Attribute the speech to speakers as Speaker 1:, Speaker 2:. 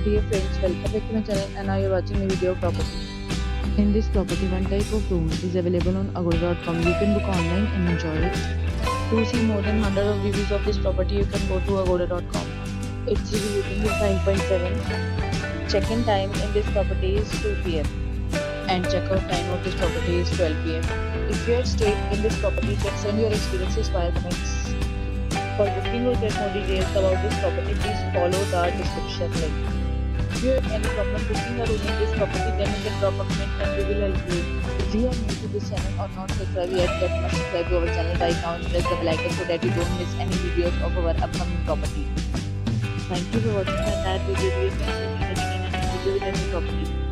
Speaker 1: Dear friends, welcome back to my channel and now you're watching a video of property. In this property, one type of room is available on agoda.com. You can book online and enjoy it. To see more than 100 of reviews of this property, you can go to agoda.com. Its review rating is 9.7. Check-in time in this property is 2 p.m. and check-out time of this property is 12 p.m. If you have stayed in this property, you can send your experiences via comments. For booking or get more details about this property, please follow the description link. If you have any problem booking a room in this property, then you can drop a comment and we will help you. If you are new to this channel or not subscribed yet, then must subscribe to our channel right now and press the bell icon so that you don't miss any videos of our upcoming property. Thank you for watching the entire video. Dear friends, let me know in the video with any property.